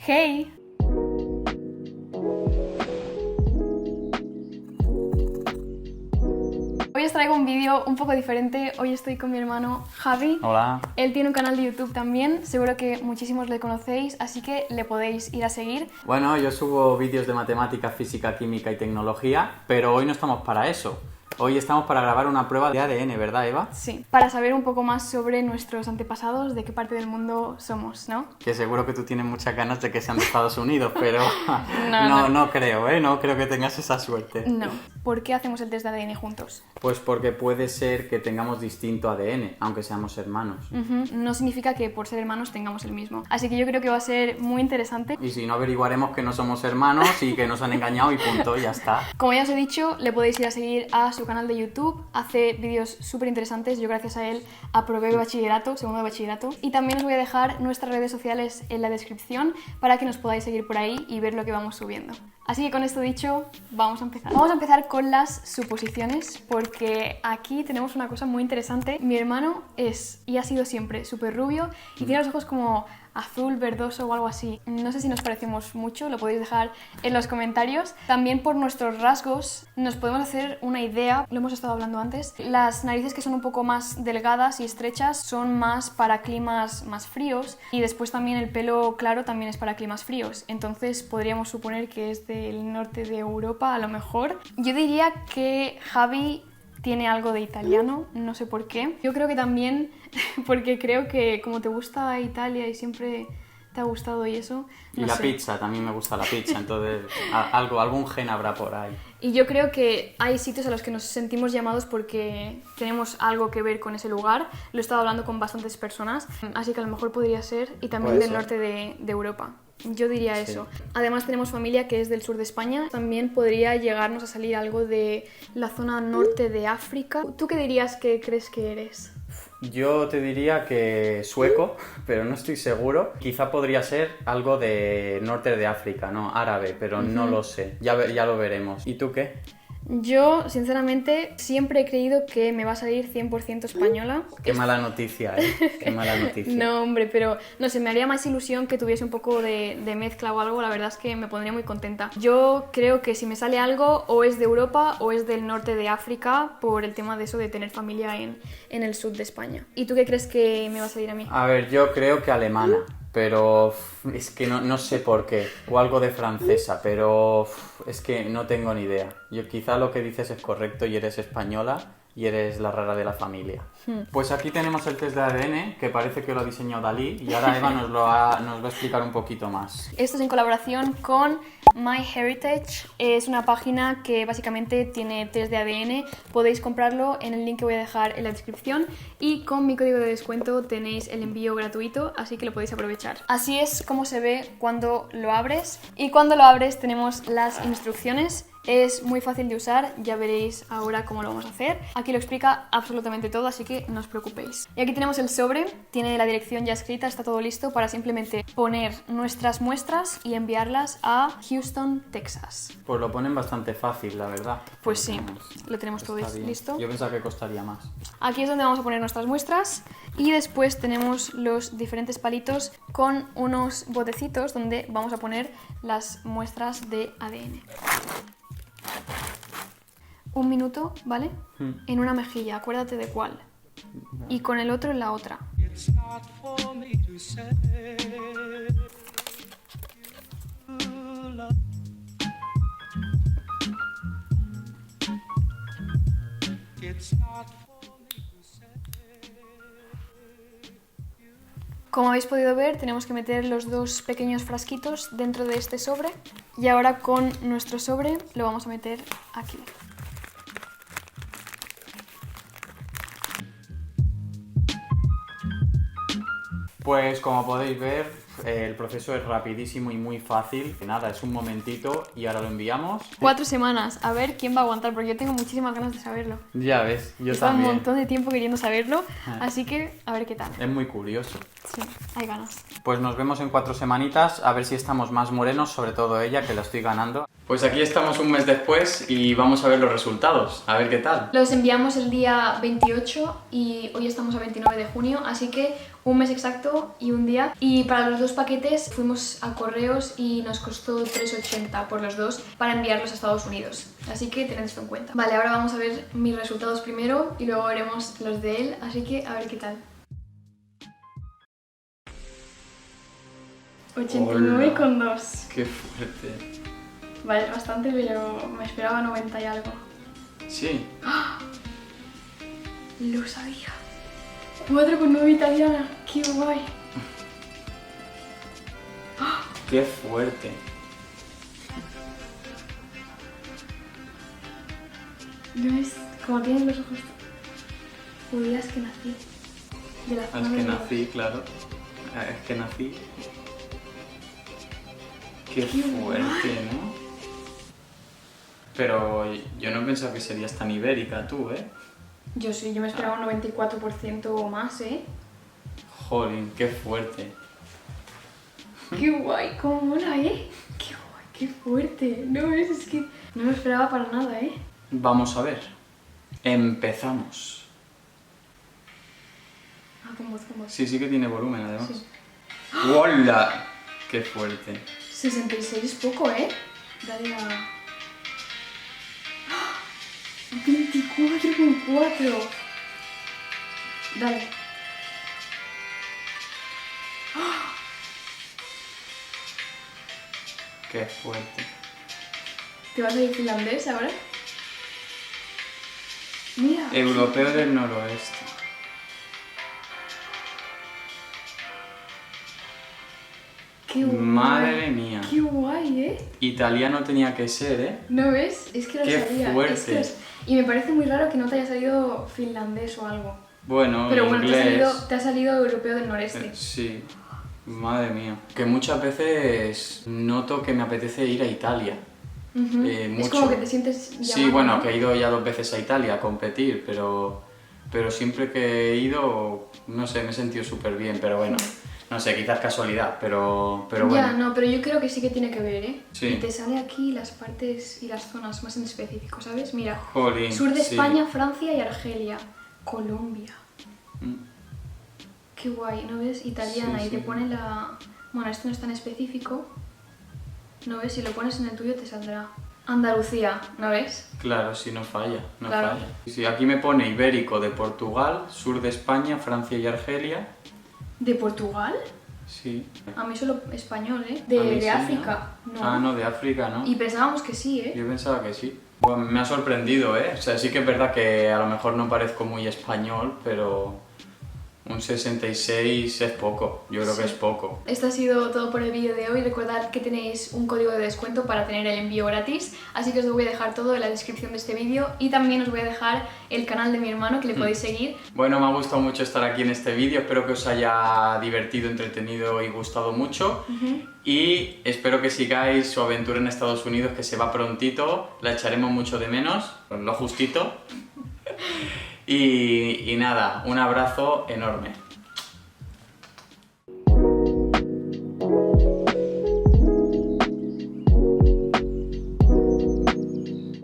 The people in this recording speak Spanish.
¡Hey! Hoy os traigo un vídeo un poco diferente. Hoy estoy con mi hermano Javi. Hola. Él tiene un canal de YouTube también, seguro que muchísimos le conocéis, así que le podéis ir a seguir. Bueno, yo subo vídeos de matemática, física, química y tecnología, pero hoy no estamos para eso. Hoy estamos para grabar una prueba de ADN, ¿verdad, Eva? Sí, para saber un poco más sobre nuestros antepasados, de qué parte del mundo somos, ¿no? Que seguro que tú tienes muchas ganas de que sean de Estados Unidos, pero No. no creo, ¿eh? No creo que tengas esa suerte. No. ¿Por qué hacemos el test de ADN juntos? Pues porque puede ser que tengamos distinto ADN, aunque seamos hermanos. No significa que por ser hermanos tengamos el mismo. Así que yo creo que va a ser muy interesante. Y si no, averiguaremos que no somos hermanos y que nos han engañado y punto, ya está. Como ya os he dicho, le podéis ir a seguir a su canal de YouTube. Hace vídeos súper interesantes. Yo gracias a él aprobé bachillerato, segundo de bachillerato. Y también os voy a dejar nuestras redes sociales en la descripción para que nos podáis seguir por ahí y ver lo que vamos subiendo. Así que con esto dicho, vamos a empezar. Vamos a empezar con las suposiciones, porque aquí tenemos una cosa muy interesante. Mi hermano es, y ha sido siempre, súper rubio y tiene los ojos como azul, verdoso o algo así. No sé si nos parecemos mucho, lo podéis dejar en los comentarios. También por nuestros rasgos nos podemos hacer una idea, lo hemos estado hablando antes. Las narices que son un poco más delgadas y estrechas son más para climas más fríos, y después también el pelo claro también es para climas fríos. Entonces podríamos suponer que es del norte de Europa a lo mejor. Yo diría que Javi tiene algo de italiano, no sé por qué. Yo creo que también porque creo que como te gusta Italia y siempre te ha gustado y eso, Y no la sé. pizza, también me gusta la pizza, entonces algún gen habrá por ahí. Y yo creo que hay sitios a los que nos sentimos llamados porque tenemos algo que ver con ese lugar. Lo he estado hablando con bastantes personas, así que a lo mejor podría ser, y también Puede del ser. norte de Europa. Yo diría Sí. eso. Además tenemos familia que es del sur de España. También podría llegarnos a salir algo de la zona norte de África. ¿Tú qué dirías que crees que eres? Yo te diría que sueco, pero no estoy seguro. Quizá podría ser algo de norte de África, ¿no? Árabe, pero no lo sé. Ya lo veremos. ¿Y tú qué? Yo, sinceramente, siempre he creído que me va a salir 100% española. Qué mala noticia, ¿eh? Qué mala noticia. No, hombre, pero no sé, me haría más ilusión que tuviese un poco de mezcla o algo. La verdad es que me pondría muy contenta. Yo creo que si me sale algo, o es de Europa o es del norte de África, por el tema de eso de tener familia en el sur de España. ¿Y tú qué crees que me va a salir a mí? A ver, yo creo que alemana, pero es que no sé por qué. O algo de francesa, pero es que no tengo ni idea. Yo quizá lo que dices es correcto y eres española y eres la rara de la familia. Pues aquí tenemos el test de ADN, que parece que lo ha diseñado Dalí, y ahora Eva nos va a explicar un poquito más. Esto es en colaboración con MyHeritage. Es una página que básicamente tiene test de ADN. Podéis comprarlo en el link que voy a dejar en la descripción, y con mi código de descuento tenéis el envío gratuito, así que lo podéis aprovechar. Así es como se ve cuando lo abres, y cuando lo abres tenemos las instrucciones. Es muy fácil de usar, ya veréis ahora cómo lo vamos a hacer. Aquí lo explica absolutamente todo, así que no os preocupéis. Y aquí tenemos el sobre, tiene la dirección ya escrita, está todo listo para simplemente poner nuestras muestras y enviarlas a Houston, Texas. Pues lo ponen bastante fácil, la verdad. Pues sí, lo tenemos todo Está bien. listo. Yo pensaba que costaría más. Aquí es donde vamos a poner nuestras muestras, y después tenemos los diferentes palitos con unos botecitos donde vamos a poner las muestras de ADN. 1 minuto, ¿vale? En una mejilla, acuérdate de cuál. Y con el otro en la otra. It's not for me to say. You love. It's not for me to say. Como habéis podido ver, tenemos que meter los dos pequeños frasquitos dentro de este sobre. Y ahora con nuestro sobre lo vamos a meter aquí. Pues como podéis ver, el proceso es rapidísimo y muy fácil. Nada, es un momentito y ahora lo enviamos. 4 semanas, a ver quién va a aguantar, porque yo tengo muchísimas ganas de saberlo. Ya ves, yo Llevo un también. montón de tiempo queriendo saberlo, así que a ver qué tal. Es muy curioso. Sí, hay ganas. Pues nos vemos en 4 semanitas, a ver si estamos más morenos, sobre todo ella, que la estoy ganando. Pues aquí estamos un mes después y vamos a ver los resultados, a ver qué tal. Los enviamos el día 28 y hoy estamos a 29 de junio, así que un mes exacto y un día. Y para los 2 paquetes fuimos a correos y nos costó 3,80 por los 2 para enviarlos a Estados Unidos. Así que tened esto en cuenta. Vale, ahora vamos a ver mis resultados primero y luego veremos los de él. Así que a ver qué tal. 89,2. Qué fuerte. Vale, es bastante, pero me esperaba 90 y algo. Sí. Lo sabía. 4,9 italiana. Qué guay. Qué fuerte. ¿No es como tienen los ojos judías que nací? De la Es zona que de nací, claro. Es que nací. Qué fuerte, ¿no? Pero yo no pensaba que serías tan ibérica tú, ¿eh? Yo sí, yo me esperaba un 94% o más, ¿eh? Jolín, qué fuerte. Qué guay, cómo mola, ¿eh? Qué guay, qué fuerte. No ves, es que no me esperaba para nada, ¿eh? Vamos a ver. Empezamos. Ah, con voz, con voz. Sí, sí que tiene volumen, además. Sí. ¡Hola! ¡Qué fuerte! 66 es poco, ¿eh? Dale a... 24,4. Dale. ¡Qué fuerte! ¿Te vas a ir finlandés ahora? Mira. Europeo del noroeste. Qué guay. Madre mía. Qué guay, ¿eh? Italiano tenía que ser, ¿eh? ¿No ves? Es que lo Qué sabía. fuerte. Es que y me parece muy raro que no te haya salido finlandés o algo. Bueno, Pero bueno, inglés. te ha salido europeo del noreste. Sí. Madre mía. Que muchas veces noto que me apetece ir a Italia. Ujú. Es mucho. como que te sientes llamado, Sí, bueno, ¿no? que he ido ya 2 veces a Italia a competir, pero siempre que he ido, no sé, me he sentido súper bien, pero bueno, no sé, quizás casualidad, pero bueno. Ya, no, pero yo creo que sí que tiene que ver, ¿eh? Sí. Y te sale aquí las partes y las zonas más en específico, ¿sabes? Mira, Jolín, sur de sí. España, Francia y Argelia. Colombia. Mm. Qué guay, ¿no ves? Italiana, Sí, y te sí. pone la... Bueno, esto no es tan específico. ¿No ves? Si lo pones en el tuyo te saldrá. Andalucía, ¿no ves? Claro, sí, no falla, no Claro. falla. Sí, aquí me pone ibérico de Portugal, sur de España, Francia y Argelia. ¿De Portugal? Sí. A mí solo español, ¿eh? A mí De sí, África, ¿no? no. Ah, no, de África, ¿no? Y pensábamos que sí, ¿eh? Yo pensaba que sí. Bueno, me ha sorprendido, ¿eh? O sea, sí que es verdad que a lo mejor no parezco muy español, pero un 66 es poco. Yo creo que Sí. es poco. Esto ha sido todo por el vídeo de hoy. Recordad que tenéis un código de descuento para tener el envío gratis, así que os lo voy a dejar todo en la descripción de este vídeo y también os voy a dejar el canal de mi hermano que le podéis seguir. Bueno, me ha gustado mucho estar aquí en este vídeo, espero que os haya divertido, entretenido y gustado mucho. Y espero que sigáis su aventura en Estados Unidos, que se va prontito, la echaremos mucho de menos, lo justito. Y nada, un abrazo enorme.